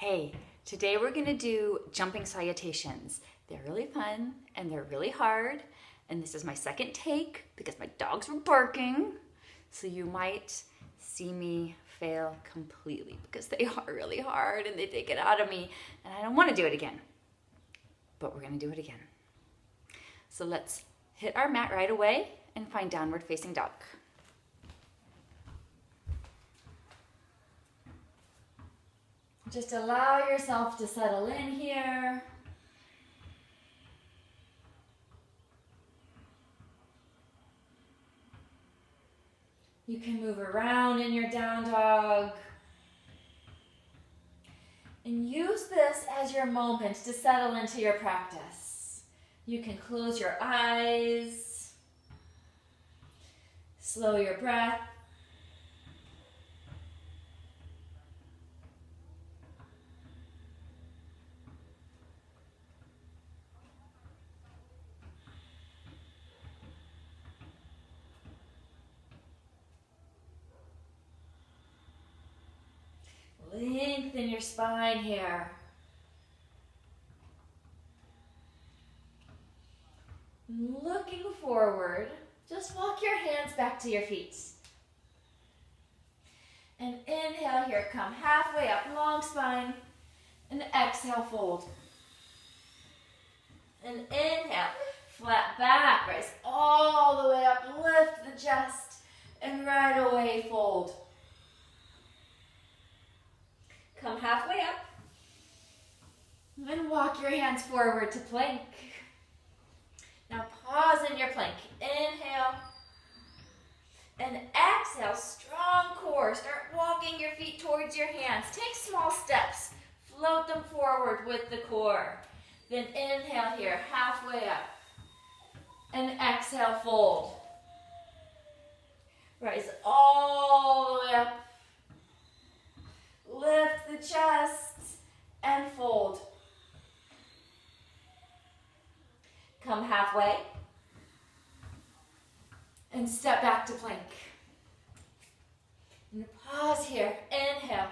Hey, today we're gonna do jumping salutations. They're really fun and they're really hard. And this is my second take because my dogs were barking. So you might see me fail completely because they are really hard and they take it out of me. And I don't wanna do it again, but we're gonna do it again. So let's hit our mat right away and find downward facing dog. Just allow yourself to settle in here. You can move around in your down dog. And use this as your moment to settle into your practice. You can close your eyes. Slow your breath. Lengthen your spine here. Looking forward, just walk your hands back to your feet. And inhale here, come halfway up, long spine. And exhale, fold. And inhale, flat back, rise all the way up, lift the chest, and right away fold. Come halfway up, and walk your hands forward to plank. Now pause in your plank. Inhale, and exhale, strong core. Start walking your feet towards your hands. Take small steps. Float them forward with the core. Then inhale here, halfway up, and exhale, fold. Rise all the way up. Lift the chest and fold. Come halfway and step back to plank. And pause here. Inhale.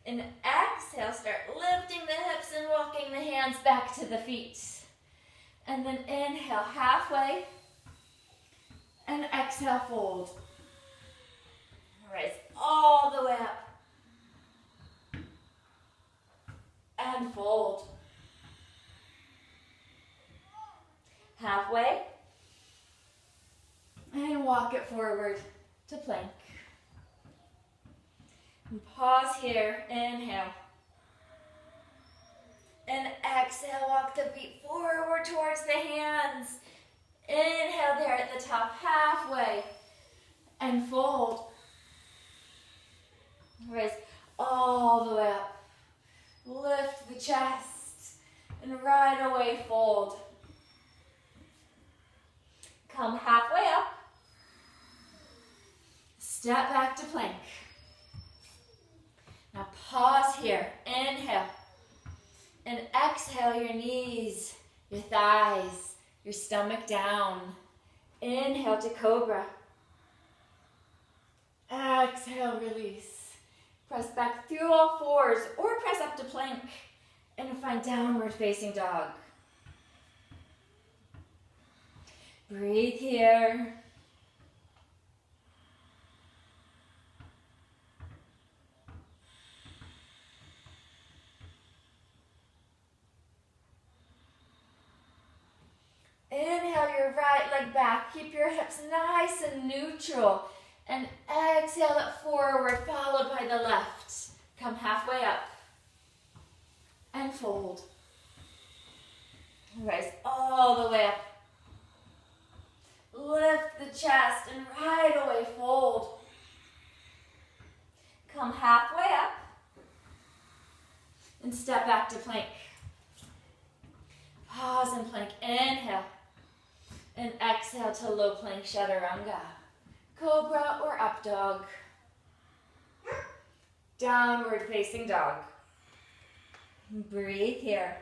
And exhale, start lifting the hips and walking the hands back to the feet. And then inhale halfway and exhale, fold. Rise all the way up and fold. Halfway and walk it forward to plank. And pause here, inhale. And exhale, walk the feet forward towards the hands. Inhale there at the top, halfway and fold. Rise all the way up. Lift the chest and right away fold. Come halfway up. Step back to plank. Now pause here. Inhale. And exhale your knees, your thighs, your stomach down. Inhale to cobra. Exhale, release. Press back through all fours or press up to plank and find downward facing dog. Breathe here. Inhale your right leg back. Keep your hips nice and neutral. And exhale it forward, followed by the left. Come halfway up. And fold. Rise all the way up. Lift the chest and right away fold. Come halfway up. And step back to plank. Pause and plank. Inhale. And exhale to low plank chaturanga. Cobra or up dog. Downward facing dog. Breathe here.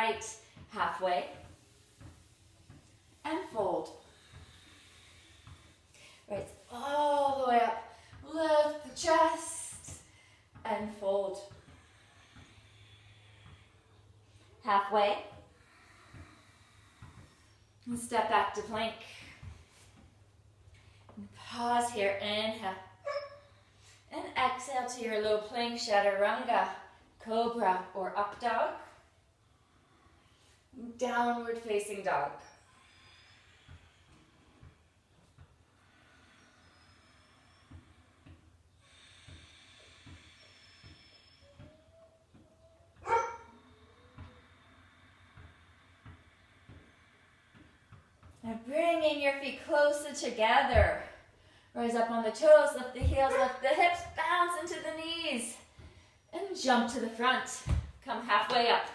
right, halfway, and fold. Right, all the way up. Lift the chest and fold. Halfway. And step back to plank. And pause here, inhale. And exhale to your low plank, chaturanga, cobra or up dog. Downward facing dog. Now bringing your feet closer together. Rise up on the toes, lift the heels, lift the hips, bounce into the knees. And jump to the front. Come halfway up.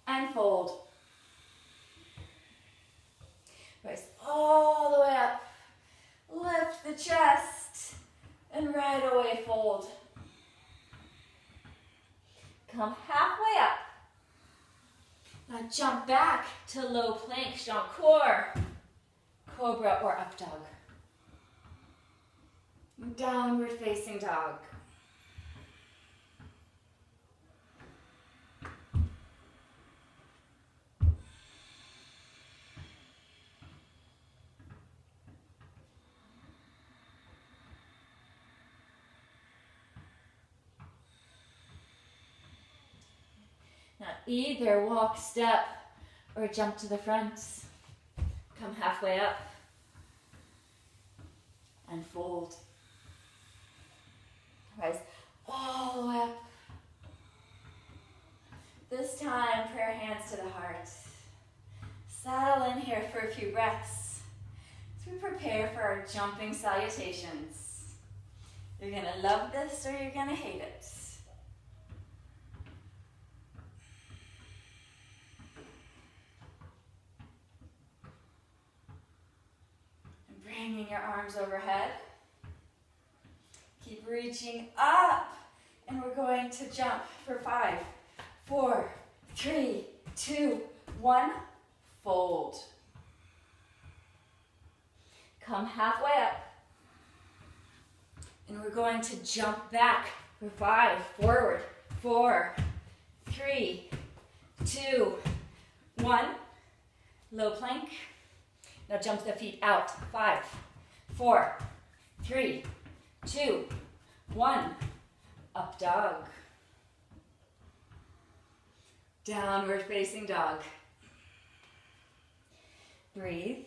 And fold. Rise all the way up. Lift the chest. And right away fold. Come halfway up. Now jump back to low plank, Shankar, cobra or up dog. Downward facing dog. Now either walk, step, or jump to the front. Come halfway up and fold. Rise all the way up. This time, prayer hands to the heart. Settle in here for a few breaths as we prepare for our jumping salutations. You're going to love this or you're going to hate it. Bringing your arms overhead. Keep reaching up. And we're going to jump for 5, 4, 3, 2, 1. Fold. Come halfway up. And we're going to jump back for 5, forward, 4, 3, 2, 1. Low plank. Now jump the feet out. 5, 4, 3, 2, 1. Up dog. Downward facing dog. Breathe.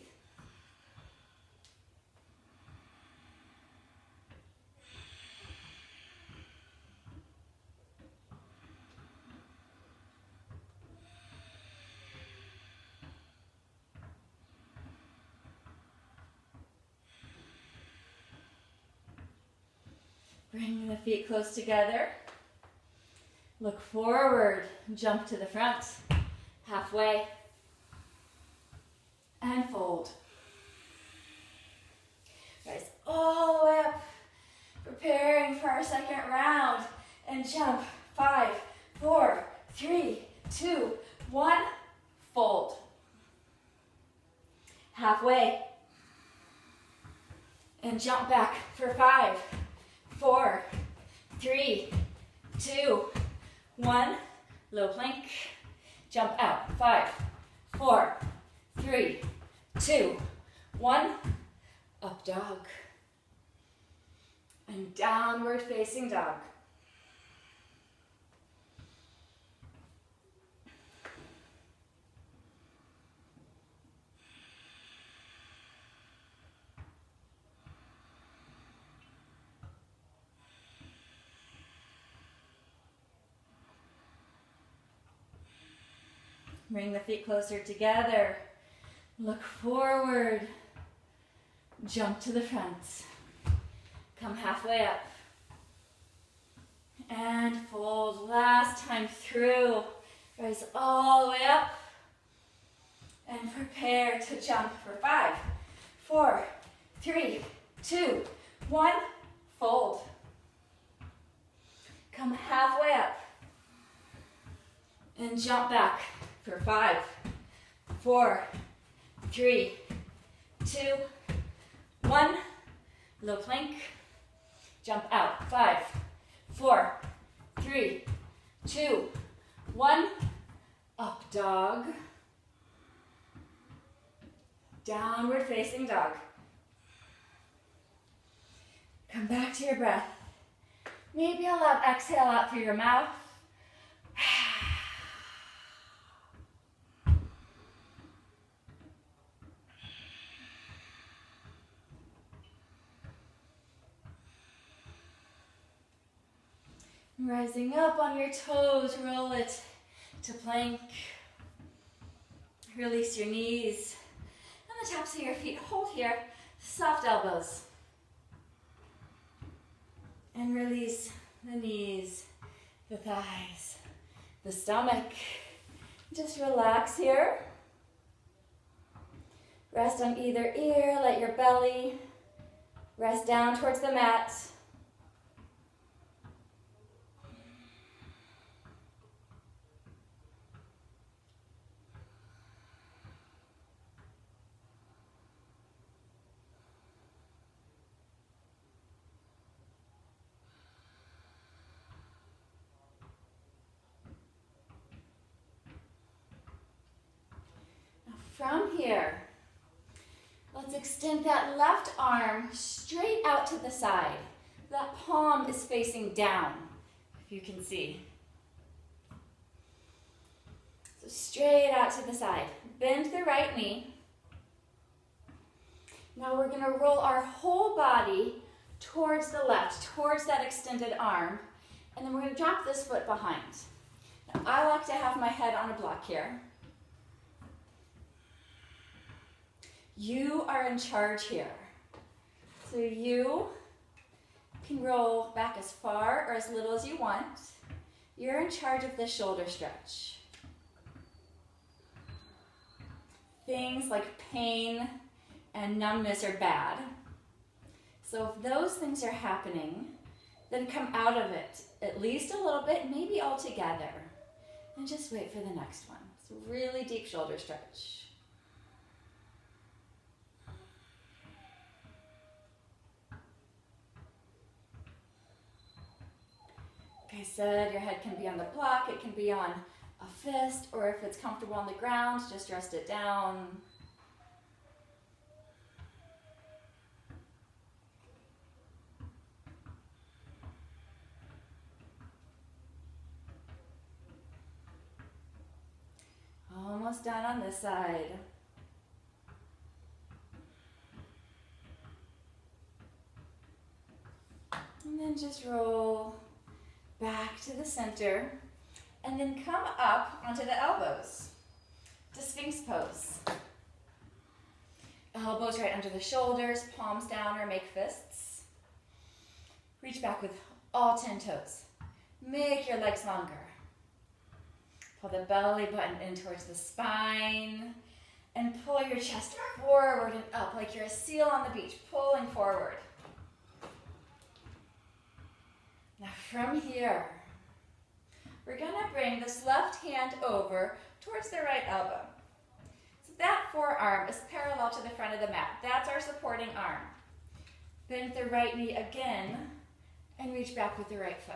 Bring the feet close together. Look forward, jump to the front, halfway, and fold. Rise all the way up, preparing for our second round, and jump. 5, 4, 3, 2, 1, fold. Halfway, and jump back for 5, 4, 3, 2, 1. Low plank. Jump out. 5, 4, 3, 2, 1. Up dog. And downward facing dog. Bring the feet closer together. Look forward. Jump to the front. Come halfway up. And fold. Last time through. Rise all the way up. And prepare to jump for 5, 4, 3, 2, 1. Fold. Come halfway up. And jump back for 5, 4, 3, 2, 1. Low plank. Jump out. 5, 4, 3, 2, 1. Up dog. Downward facing dog. Come back to your breath. Maybe a loud exhale out through your mouth. Rising up on your toes, roll it to plank. Release your knees and the tops of your feet. Hold here, soft elbows. And release the knees, the thighs, the stomach. Just relax here. Rest on either ear, let your belly rest down towards the mat. From here, let's extend that left arm straight out to the side. That palm is facing down, if you can see. So straight out to the side. Bend the right knee. Now we're going to roll our whole body towards the left, towards that extended arm, and then we're going to drop this foot behind. Now, I like to have my head on a block here. You are in charge here. So you can roll back as far or as little as you want. You're in charge of the shoulder stretch. Things like pain and numbness are bad. So if those things are happening, then come out of it at least a little bit, maybe all together. And just wait for the next one. It's a really deep shoulder stretch. Like I said, your head can be on the block, it can be on a fist, or if it's comfortable on the ground, just rest it down. Almost done on this side. And then just roll back to the center, and then come up onto the elbows to Sphinx pose. Elbows right under the shoulders, palms down or make fists. Reach back with all 10 toes. Make your legs longer. Pull the belly button in towards the spine, and pull your chest forward and up like you're a seal on the beach, pulling forward. Now from here, we're going to bring this left hand over towards the right elbow. So that forearm is parallel to the front of the mat. That's our supporting arm. Bend the right knee again and reach back with the right foot.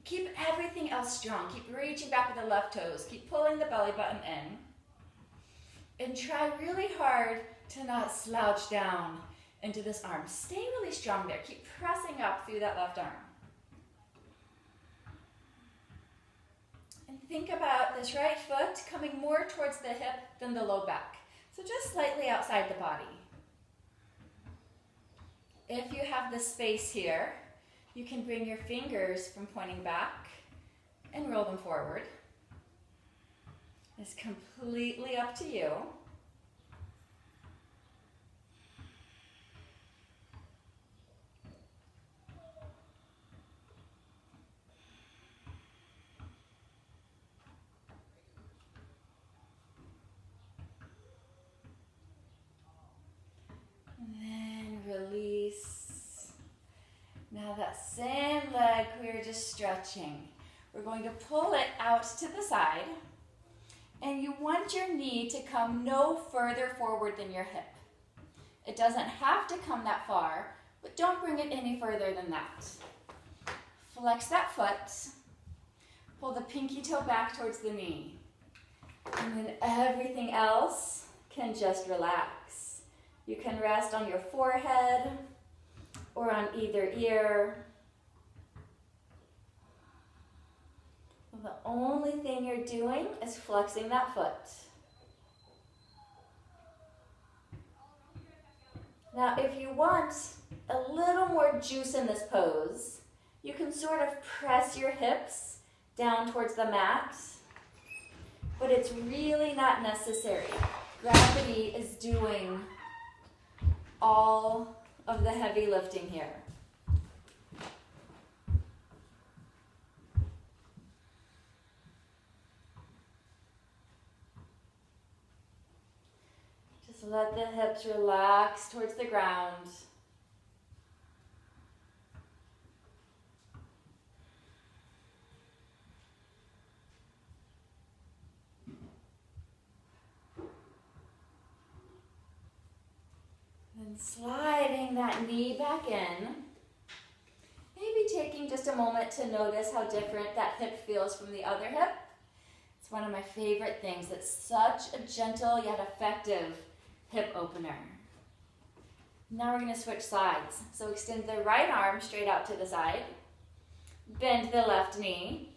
Keep everything else strong. Keep reaching back with the left toes. Keep pulling the belly button in. And try really hard to not slouch down into this arm. Stay really strong there. Keep pressing up through that left arm. And think about this right foot coming more towards the hip than the low back. So just slightly outside the body. If you have the space here, you can bring your fingers from pointing back and roll them forward. It's completely up to you. And then release. Now that same leg we were just stretching, We're going to pull it out to the side, and you want your knee to come no further forward than your hip. It doesn't have to come that far, but don't bring it any further than that. Flex that foot, pull the pinky toe back towards the knee, and then everything else can just relax. You can rest on your forehead or on either ear. The only thing you're doing is flexing that foot. Now, if you want a little more juice in this pose, you can sort of press your hips down towards the mat, but it's really not necessary. Gravity is doing all of the heavy lifting here. Let the hips relax towards the ground. And sliding that knee back in. Maybe taking just a moment to notice how different that hip feels from the other hip. It's one of my favorite things. It's such a gentle yet effective hip opener. Now we're going to switch sides. So extend the right arm straight out to the side. Bend the left knee.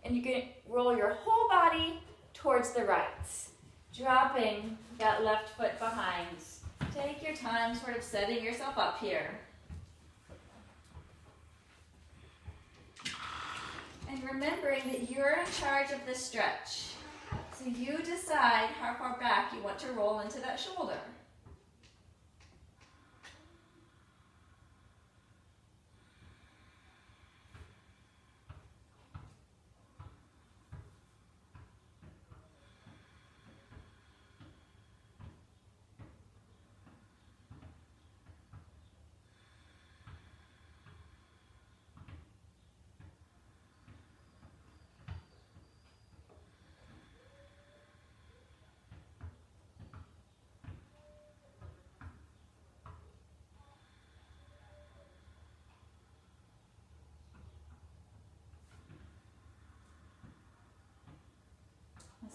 And you can roll your whole body towards the right. Dropping that left foot behind. Take your time sort of setting yourself up here. And remembering that you're in charge of this stretch. So you decide how far back you want to roll into that shoulder.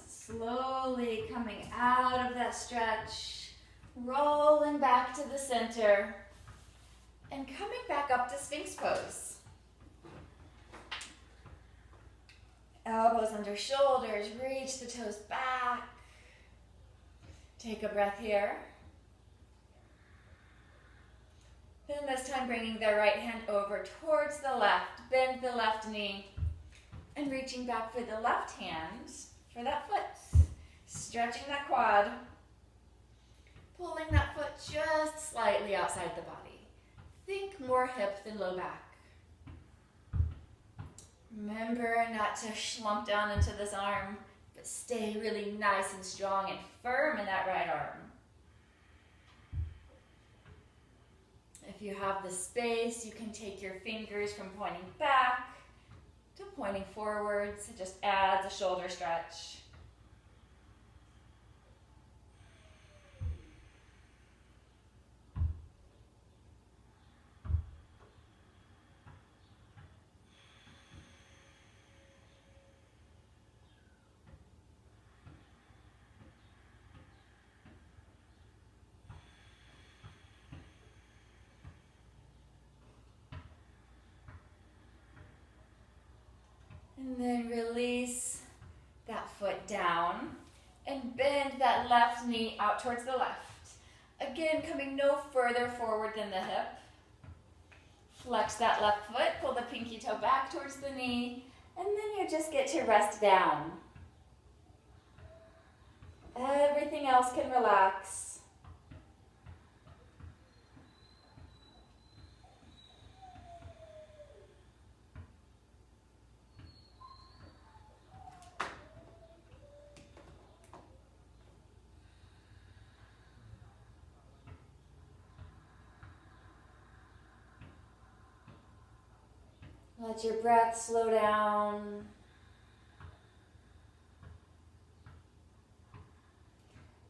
Slowly coming out of that stretch, rolling back to the center, and coming back up to Sphinx pose. Elbows under shoulders, reach the toes back. Take a breath here. Then this time bringing the right hand over towards the left, bend the left knee, and reaching back for the left hand for that foot. Stretching that quad, pulling that foot just slightly outside the body. Think more hip than low back. Remember not to slump down into this arm, but stay really nice and strong and firm in that right arm. If you have the space, you can take your fingers from pointing back to pointing forwards. It just adds a shoulder stretch. And then release that foot down and bend that left knee out towards the left. Again, coming no further forward than the hip. Flex that left foot, pull the pinky toe back towards the knee, and then you just get to rest down. Everything else can relax. Let your breath slow down.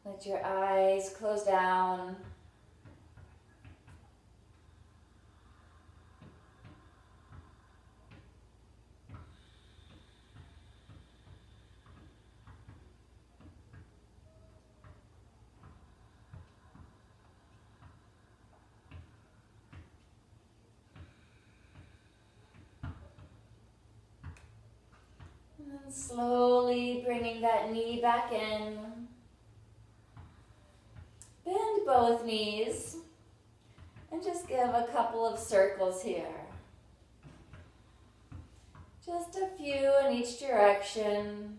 Let your eyes close down. And then slowly bringing that knee back in. Bend both knees and just give a couple of circles here. Just a few in each direction.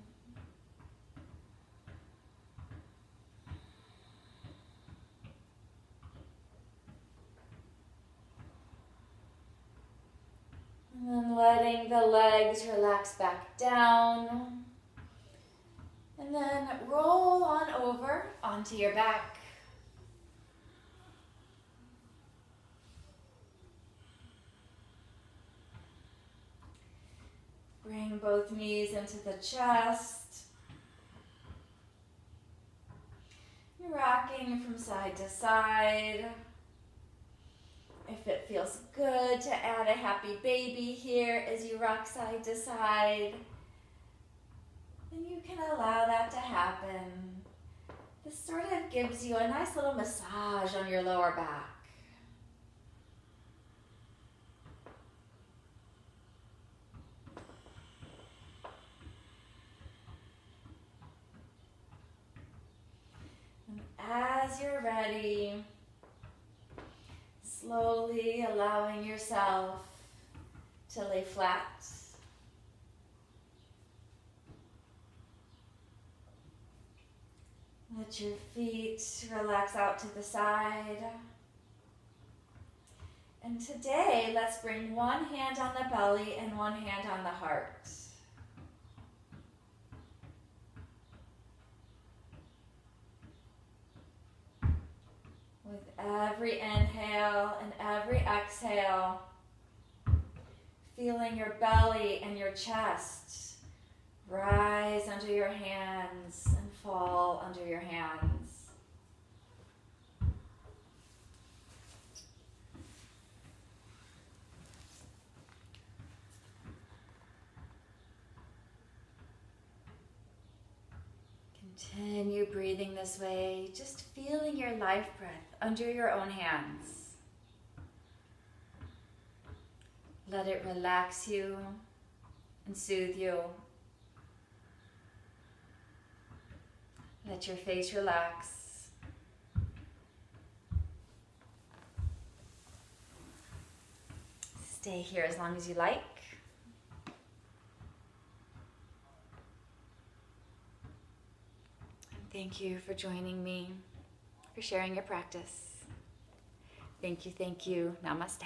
And then letting the legs relax back down. And then roll on over onto your back. Bring both knees into the chest. Rocking from side to side. If it feels good to add a happy baby here as you rock side to side, then you can allow that to happen. This sort of gives you a nice little massage on your lower back. And as you're ready, slowly allowing yourself to lay flat. Let your feet relax out to the side. And today, let's bring one hand on the belly and one hand on the heart. With every inhale and every exhale, feeling your belly and your chest rise under your hands and fall under your hands. Continue breathing this way, just feeling your life breath under your own hands. Let it relax you and soothe you. Let your face relax. Stay here as long as you like. Thank you for joining me, for sharing your practice. Thank you, thank you. Namaste.